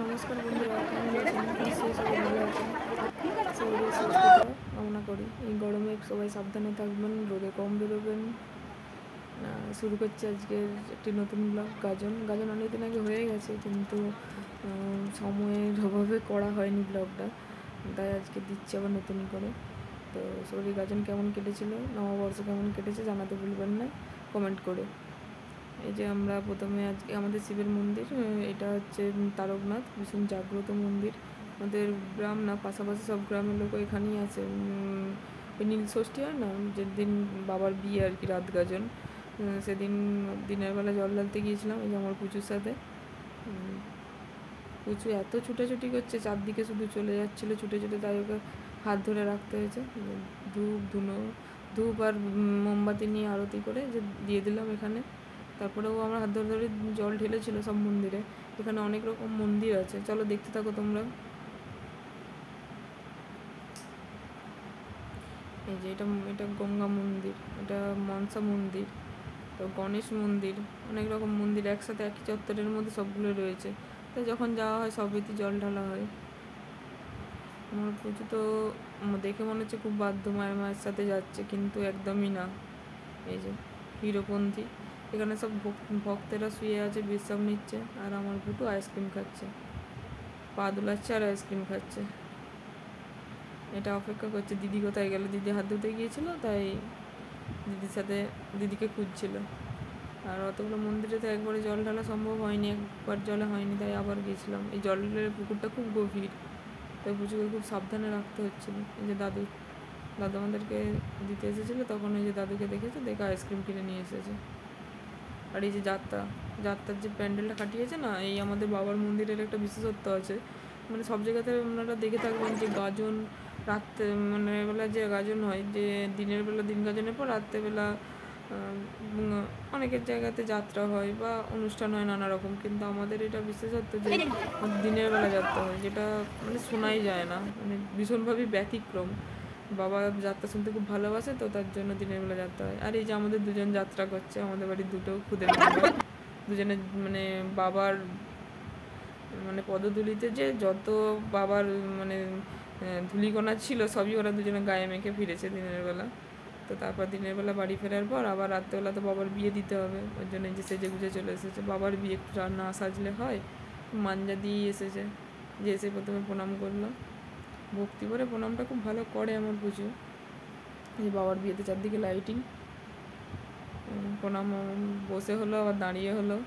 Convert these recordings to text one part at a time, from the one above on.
নমস্কার বন্ধুরা, কেমন আছেন? নিশ্চয়ই সবাই ভালো আছেন। সবারই সুস্থতা কামনা করি। এই গরমে সবাই সাবধানে থাকবেন, রোদে কম বেরোবেন। শুরু করছে আজকের একটি নতুন ব্লগ। গাজন অনেকদিন আগে হয়ে গেছে, কিন্তু সময়ের অভাবে করা হয়নি ব্লগটা, তাই আজকে দিচ্ছি আবার নতুন করে। তো সবারই গাজন কেমন কেটেছিল, নববর্ষ কেমন কেটেছে জানাতে ভুলবেন না কমেন্ট করে। এই যে আমরা প্রথমে আজকে আমাদের শিবের মন্দির, এটা হচ্ছে তারকনাথ ভীষণ জাগ্রত মন্দির। আমাদের গ্রাম না, পাশাপাশি সব গ্রামের লোক এখানেই আছে। ওই নীল ষষ্ঠী হয় না, যেদিন বাবার বিয়ে আর কি, রাত গাজন, সেদিন দিনের বেলা জল ঢালতে গিয়েছিলাম এই যে আমার পুজোর সাথে। পুজো এত ছুটাছুটি করছে, চারদিকে শুধু চলে যাচ্ছিলো ছুটে ছুটে, তাই ওকে হাত ধরে রাখতে হয়েছে। ধূপ আর মোমবাতি নিয়ে আরতি করে যে দিয়ে দিলাম এখানে। তারপরেও আমরা হাত ধরে ধরে জল ঢেলেছিল সব মন্দিরে। এখানে অনেক রকম মন্দির আছে, চলো দেখতে থাকো তোমরা। এই যে এটা গঙ্গা মন্দির, এটা মনসা মন্দির, তো গণেশ মন্দির, অনেক রকম মন্দির একসাথে একই চত্বরের মধ্যে সবগুলো রয়েছে। তাই যখন যাওয়া হয় সবেতে জল ঢালা হয়। আমার পুজো তো দেখে মনে হচ্ছে খুব বাধ্য মায়ের সাথে যাচ্ছে, কিন্তু একদমই না। এই যে হিরোপন্থী, এখানে সব ভক্তেরা শুয়ে আছে, বিশ্রাম নিচ্ছে, আর আমার বুটু আইসক্রিম খাচ্ছে, পা দুলাচ্ছে আর আইসক্রিম খাচ্ছে। এটা অপেক্ষা করছে দিদি কোথায় গেল। দিদি হাত ধুতে গিয়েছিল, তাই দিদিকে খুঁজছিল। আর অতগুলো মন্দিরে তো একবারে জল ঢালা সম্ভব হয়নি, একবার জলে হয়নি, তাই আবার গিয়েছিলাম। এই জলের পুকুরটা খুব গভীর, তাই পুজোকে খুব সাবধানে রাখতে হচ্ছিলো। এই যে দাদু আমাদেরকে দিতে এসেছিলো, তখন ওই যে দাদুকে দেখেছে, দেখে আইসক্রিম কিনে নিয়ে এসেছে। আর এই যে যাত্রার যে প্যান্ডেলটা খাটিয়েছে না, এই আমাদের বাবার মন্দিরের একটা বিশেষত্ব আছে। মানে সব জায়গাতে আপনারা দেখে থাকবেন যে গাজন রাত্রে, মানে বেলা যে গাজন হয়, যে দিনের বেলা দিন গাজনের পর রাত্রেবেলা অনেকের জায়গাতে যাত্রা হয় বা অনুষ্ঠান হয় নানা রকম, কিন্তু আমাদের এটা বিশেষত্ব যে দিনের বেলা যাত্রা হয়, যেটা মানে শোনাই যায় না, মানে ভীষণভাবে ব্যতিক্রম। বাবা যাত্রা শুনতে খুব ভালোবাসে, তো তার জন্য দিনের বেলা যাত্রা হয়। আর এই যে আমাদের দুজন যাত্রা করছে, আমাদের বাড়ির দুটো খুদে মেম্বার, দুজনে মানে বাবার মানে পদধূলিতে যে যত বাবার মানে ধূলিকণা ছিল সবই ওরা দুজনে গায়ে মেখে ফিরেছে দিনের বেলা। তো তারপর দিনের বেলা বাড়ি ফেরার পর আবার রাত্রেবেলা তো বাবার বিয়ে দিতে হবে, ওই জন্য যে সেজে গুজে চলে এসেছে। বাবার বিয়ে একটু না সাজলে হয়, মাঞ্জা দিয়েই এসেছে। যে এসে প্রথমে প্রণাম করলো, ভক্তি করে প্রণামটা খুব ভালো করে আমার পুজো। এই বাবার বিয়েতে চারদিকে লাইটিং, প্রণাম বসে হলো আবার দাঁড়িয়ে হলো।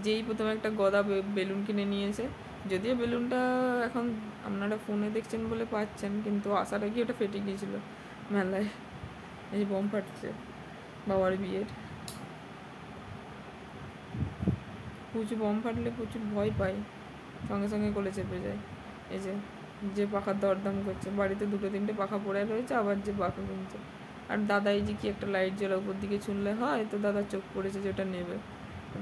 যেই প্রথমে একটা গদা বেলুন কিনে নিয়েছে, যদিও বেলুনটা এখন আপনারা ফোনে দেখছেন বলে পাচ্ছেন, কিন্তু আসার আগে ওটা ফেটে গিয়েছিল মেলায়। এই যে বম ফাটছে বাবার বিয়ের। প্রচুর বম ফাটলে প্রচুর ভয় পায়, সঙ্গে সঙ্গে কোলে চেপে যায়। এই যে পাখার দরদাম করছে, বাড়িতে দুটো তিনটে পাখা পড়ে রয়েছে, আবার যে পাখা কিনছে। আর দাদাই যে কি একটা লাইট জ্বলা উপর দিকে ছুনলে হয়, তো দাদার চোখ পড়েছে যেটা নেবে,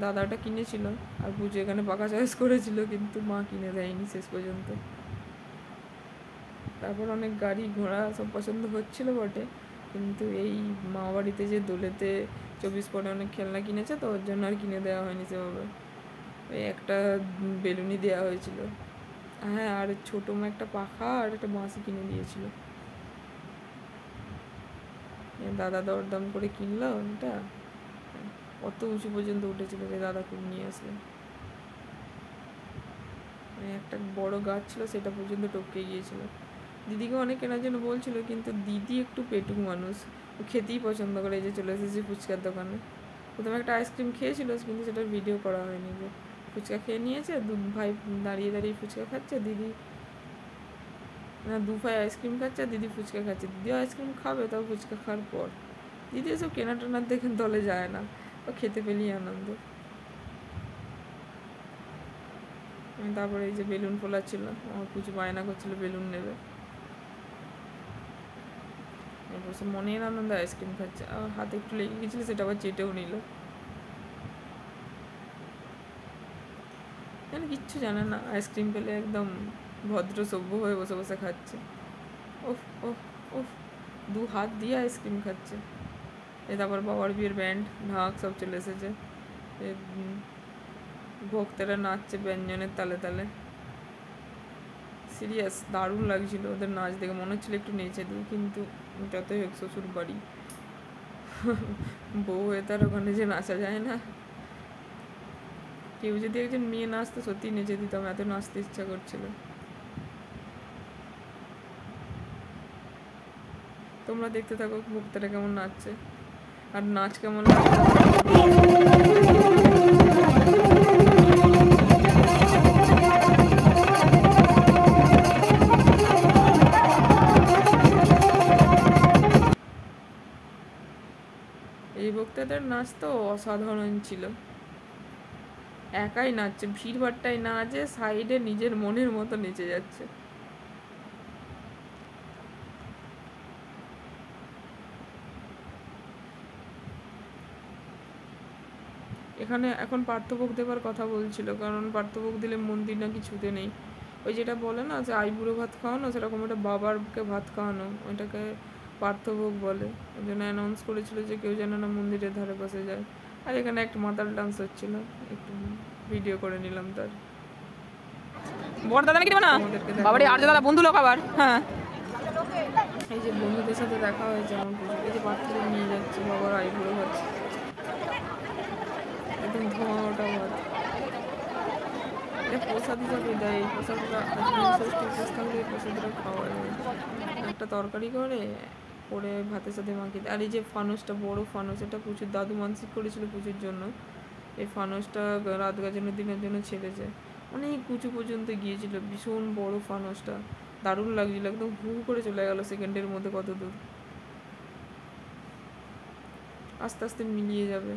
দাদা ওটা কিনেছিল। আর পুজো এখানে পাখা চয়েস করেছিল, কিন্তু মা কিনে দেয়নি শেষ পর্যন্ত। তারপর অনেক গাড়ি ঘোড়া সব পছন্দ হচ্ছিল বটে, কিন্তু এই মা বাড়িতে যে দোলেতে 24 পরে অনেক খেলনা কিনেছে, তো ওর জন্য আর কিনে দেওয়া হয়নি সেভাবে। ওই একটা বেলুনই দেওয়া হয়েছিল। হ্যাঁ, আর ছোটো একটা পাখা আর একটা বাঁশি কিনে দিয়েছিল। দাদা দরদাম করে কিনলো এটা, কত উঁচু পর্যন্ত উঠেছিল যে দাদা খুব নিয়ে আসলেন। একটা বড় গাছ ছিল, সেটা পর্যন্ত টপকে গিয়েছিল। দিদিকে অনেক কেনার জন্য বলছিল, কিন্তু দিদি একটু পেটুক মানুষ, ও খেতেই পছন্দ করে। এই যে চলে এসেছি ফুচকার দোকানে। প্রথমে একটা আইসক্রিম খেয়েছিল, কিন্তু সেটার ভিডিও করা হয়নি। যে ফুচকা খেয়ে নিয়েছে, দু ভাই দাঁড়িয়ে দাঁড়িয়ে ফুচকা খাচ্ছে, দিদি না 2 ভাই আইসক্রিম খাচ্ছে, আর দিদি ফুচকা খাচ্ছে। দিদিও আইসক্রিম খাবে, তাও ফুচকা খাওয়ার পর। দিদি এসব কেনা টেনার দেখে দলে যায় না, ও খেতে পেলেই আনন্দ। তারপরে এই যে বেলুন ফোলাচ্ছিল, আমার কিছু বায়না করছিল বেলুন নেবে, এরপর সে মনের আনন্দে আইসক্রিম খাচ্ছে। আর হাতে একটু লেগে গেছিলো, সেটা আবার চেটেও নিল। মানে কিচ্ছু জানে না, আইসক্রিম পেলে একদম ভদ্র সভ্য হয়ে বসে বসে খাচ্ছে। ওফ ওফ ওফ, 2 হাত দিয়ে আইসক্রিম খাচ্ছে। তারপর বাবার বিয়ের ব্যান্ড ঢাক সব চলে এসেছে। ভক্তেরা নাচছে ব্যঞ্জনের তালে তালে। সিরিয়াস দারুণ লাগছিল ওদের নাচ দেখে, মনে হচ্ছিল একটু নেচে দিই, কিন্তু যতই হোক শ্বশুর বাড়ি, বউ হয়ে তার ওখানে যে নাচা যায় না। কেউ যদি একজন মেয়ে নাচতো সত্যি নেচে দিতাম, এত নাচতে ইচ্ছা করছিল। তোমরা দেখতে থাকো ভক্তরা কেমন নাচছে আর নাচ কেমন লাগছে। এই ভক্তদের নাচ তো অসাধারণ ছিল, একাই নাচছে, ভিড়ভাট্টায় নাচে, সাইডে নিজের মনের মতো নেচে যাচ্ছে। এখানে এখন পার্থভোগ দেবার কথা বলছিল, কারণ পার্থভোগ দিলে মন্দির নাকি ছুতে নেই। ওই যেটা বলে না যে আইবুড়ো ভাত খাওয়ানো, সেরকম একটা বাবারকে ভাত খাওয়ানো, ওইটাকে পার্থভোগ বলে। ওই জন্য অ্যানাউন্স করেছিল যে কেউ যেন না মন্দিরের ধারে পাশে যায়। আর এখানে একটা মাতাল ডান্স হচ্ছিল, একটু ভিডিও করে নিলাম তার। বড় দাদা নাকি দেবো না বাবারে, আর দাদা বন্ধু লোক আবার। হ্যাঁ, এই যে বন্ধুদের সাথে দেখা হয়েছে আমার পুজো, এই যে বাচ্চাদের নিয়ে যাচ্ছে বাবার আইবুড়ো ভাত, একদম ধোঁয়া ওটা ভাত। এটা প্রসাদ হিসাবে দেয়, এই প্রসাদটা ষষ্ঠী উপোস থাকলে এই প্রসাদটা খাওয়া যায়। একটা তরকারি করে করে ভাতের সাথে মাখিয়ে দেয়। আর এই যে ফানুসটা, বড় ফানুস, এটা প্রচুর দাদু মানসিক করেছিল পুজোর জন্য। এই ফানুসটা রাত গাজানোর দিনের জন্য ছেড়েছে, অনেক উঁচু পর্যন্ত গিয়েছিল, ভীষণ বড় ফানুসটা, দারুণ লাগছিল, একদম হু করে চলে গেল সেকেন্ডের মধ্যে কত দূর। আস্তে আস্তে মিলিয়ে যাবে।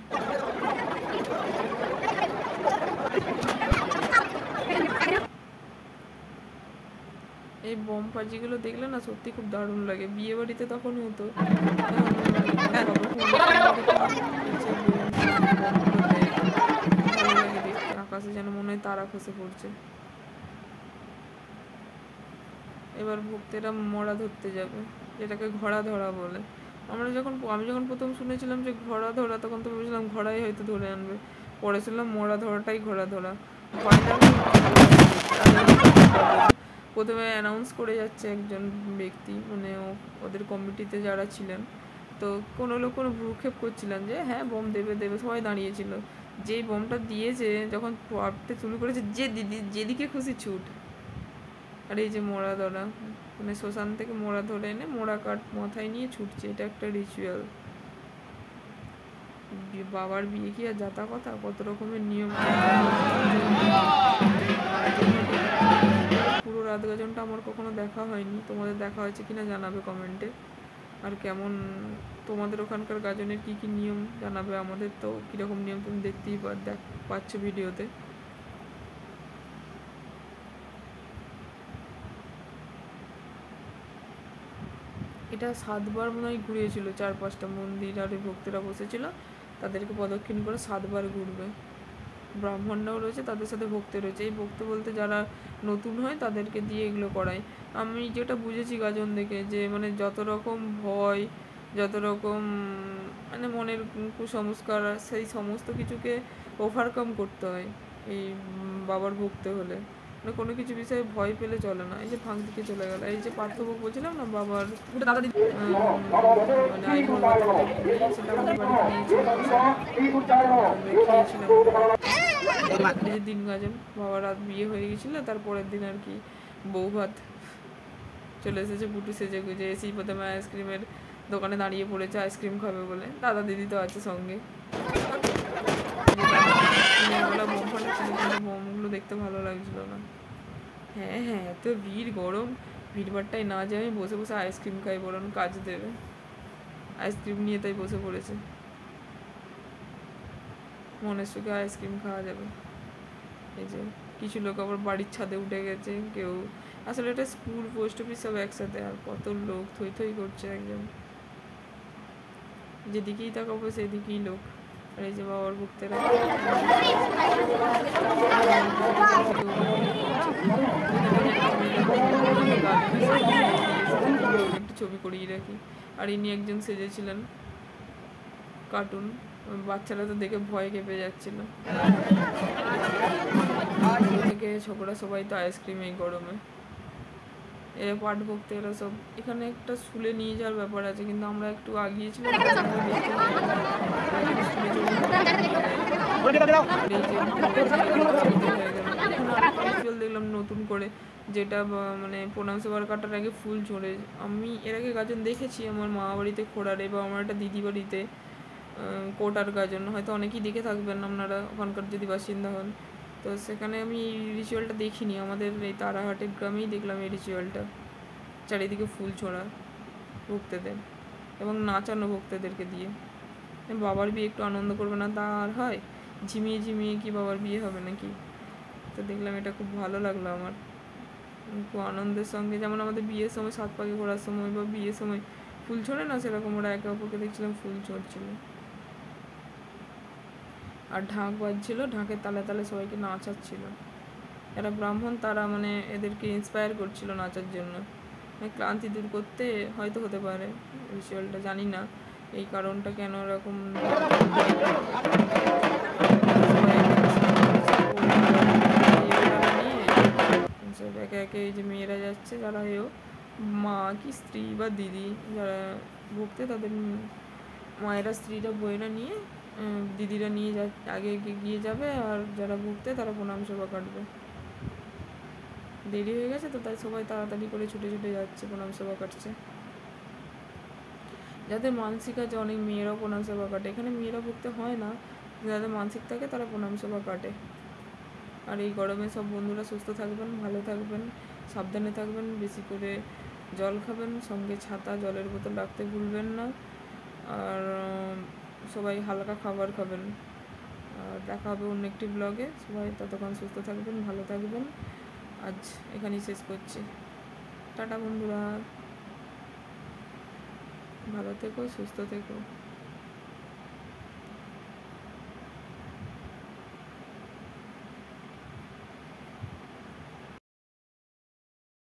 এই বম পাজিগুলো দেখলে না সত্যি খুব দারুণ লাগে। বিয়ে বাড়িতে তখনই হতো, ভালো লাগে দেখতে, আকাশে যেন মনে হয় তারা খসে পড়ছে। এবার ভক্তেরা মরা ধরতে যাবে, যেটাকে ঘোড়া ধরা বলে। আমি যখন প্রথম শুনেছিলাম যে ঘোড়া ধরা, তখন তো ভেবেছিলাম ঘোড়াই হয়তো ধরে আনবে, পরে শুনলাম মরা ধরাটাই ঘোড়া ধরা। প্রথমে অ্যানাউন্স করে যাচ্ছে একজন ব্যক্তি, মানে ওদের কমিটিতে যারা ছিলেন, তো কোনো লোক কোনো ভ্রুক্ষেপ করছিলেন যে হ্যাঁ বোম দেবে দেবে, সবাই দাঁড়িয়েছিল। যেই বোমটা দিয়েছে, যখন পড়তে শুরু করেছে, যেদিকে খুশি ছুট। আর এই যে মোড়া ধরা, মানে শ্মশান থেকে মোড়া ধরে এনে মোড়া কাঠ মাথায় নিয়ে ছুটছে, এটা একটা রিচুয়াল। বাবার বিয়ে কি আর যাতা কথা, কত রকমের নিয়ম। পুরো রাত গাজনটা আমার কখনো দেখা হয়নি, তোমাদের দেখা হয়েছে কিনা জানাবে কমেন্টে। আর কেমন তোমাদের ওখানকার গাজনের কি কি নিয়ম জানাবে। আমাদের তো কীরকম নিয়ম তুমি দেখতেই পাচ্ছ ভিডিওতে। এটা 7 বার মনে হয় ঘুরিয়েছিল, 4-5টা মন্দির, আর এই ভক্তরা বসেছিল, তাদেরকে প্রদক্ষিণ করে 7 বার ঘুরবে। ব্রাহ্মণরাও রয়েছে, তাদের সাথে ভক্তি রয়েছে। এই ভক্ত বলতে যারা নতুন হয় তাদেরকে দিয়ে এগুলো করায়। আমি যেটা বুঝেছি গাজন দেখে, যে মানে যত রকম ভয়, যত রকম মানে মনের কুসংস্কার, সেই সমস্ত কিছুকে ওভারকাম করতে হয় এই বাবার ভক্তি হলে। মানে কোনো কিছু বিষয়ে ভয় পেলে চলে না। এই যে ভাঙ দিকে চলে গেল, এই যে পার্থভোগ বলছিলাম না বাবার, মানে আইবুড়ো ভাত সেটা আমাদের বাড়িতে খেয়েছিলাম। এই যে দিন গাজন, বাবার রাত বিয়ে হয়ে গেছিলো, তারপরের দিন আর কি বউ ভাত চলে এসেছে, বুটু সেজে গুজে। এসেই প্রথমে আইসক্রিমের দোকানে দাঁড়িয়ে পড়েছে আইসক্রিম খাবে বলে, দাদা দিদি তো আছে সঙ্গে। বোম ফাটাচ্ছিল, কিন্তু বোমগুলো দেখতে ভালো লাগছিল না। হ্যাঁ হ্যাঁ, এত ভিড়, গরম, ভিড়ভাট্টায় না যায়, আমি বসে বসে আইসক্রিম খাই, বরং কাজ দেবে। আইসক্রিম নিয়ে তাই বসে পড়েছে, মনের সুখে আইসক্রিম খাওয়া যাবে। এই যে কিছু লোক আবার বাড়ির ছাদে উঠে গেছে, কেউ, আসলে এটা স্কুল, পোস্ট অফিস সব একসাথে, আর কত লোক থই থই করছে একদম, যেদিকেই তাকাবো সেদিকেই লোক। আর এই যে বাবার ভক্তেরা একটু ছবি করিয়ে রাখি। আর ইনি একজন সেজেছিলেন কার্টুন, বাচ্চারা তো দেখে ভয় কেঁপে যাচ্ছিল। থেকে ছোকরা সবাই তো আইসক্রিম এই গরমে। এরা পাট ভক্ত, এরা সব এখানে একটা স্কুলে নিয়ে যাওয়ার ব্যাপার আছে, কিন্তু আমরা একটু আগিয়েছিলাম। দেখলাম নতুন করে, যেটা মানে প্রণাম সেবার কাটার আগে ফুল ঝরে। আমি এর আগে গাজন দেখেছি আমার মা বাড়িতে খোড়ারে, বা আমার একটা দিদি বাড়িতে কোটার গাজন, হয়তো অনেকেই দেখে থাকবেন আপনারা ওখানকার যদি বাসিন্দা হন। তো সেখানে আমি এই রিচুয়ালটা দেখিনি, আমাদের এই তারাহাটের গ্রামেই দেখলাম এই রিচুয়ালটা, চারিদিকে ফুল ছোড়া ভক্তদের এবং নাচানো ভক্তদেরকে দিয়ে। বাবার বিয়ে একটু আনন্দ করবে না তা আর হয়? ঝিমিয়ে ঝিমিয়ে কি বাবার বিয়ে হবে নাকি? তো দেখলাম এটা খুব ভালো লাগলো আমার, খুব আনন্দের সঙ্গে। যেমন আমাদের বিয়ের সময় 7 পাকে ঘোরার সময় বা বিয়ের সময় ফুল ছোড়ে না, সেরকম ওরা একে অপরকে দেখছিলাম ফুল ছড়ছিল। আর ঢাক বাজছিল, ঢাকের তালে তালে সবাইকে নাচাচ্ছিল। এরা ব্রাহ্মণ, তারা মানে এদেরকে ইন্সপায়ার করছিল নাচার জন্য, ক্লান্তি দূর করতে হয়তো হতে পারে রিচুয়ালটা, জানি না এই কারণটা কেন এরকম। সব একে একে এই যে মেয়েরা যাচ্ছে, যারা এও মা কি স্ত্রী বা দিদি যারা ভক্তে, তাদের মায়েরা স্ত্রীরা বইয়েরা নিয়ে দিদিরা নিয়ে আগে গিয়ে যাবে, আর যারা ভক্তে তারা প্রণাম সভা কাটবে। দেরি হয়ে গেছে তো তাই সবাই তাড়াতাড়ি করে ছুটে ছুটে যাচ্ছে, প্রণাম সভা কাটছে। যাদের মানসিক আছে, অনেক মেয়েরাও প্রণাম সভা কাটে। এখানে মেয়েরা ভুগতে হয় না, যাদের মানসিক থাকে তারা প্রণাম সভা কাটে। আর এই গরমে সব বন্ধুরা সুস্থ থাকবেন, ভালো থাকবেন, সাবধানে থাকবেন, বেশি করে জল খাবেন, সঙ্গে ছাতা জলের বোতল রাখতে ভুলবেন না। আর সবাই হালকা খাবার খাবেন। আর দেখা হবে অন্য একটি ব্লগে। সবাই ততক্ষণ সুস্থ থাকবেন, ভালো থাকবেন। আজ এখানেই শেষ করছি। টাটা বন্ধুরা, ভালো থেকো, সুস্থ থেকো।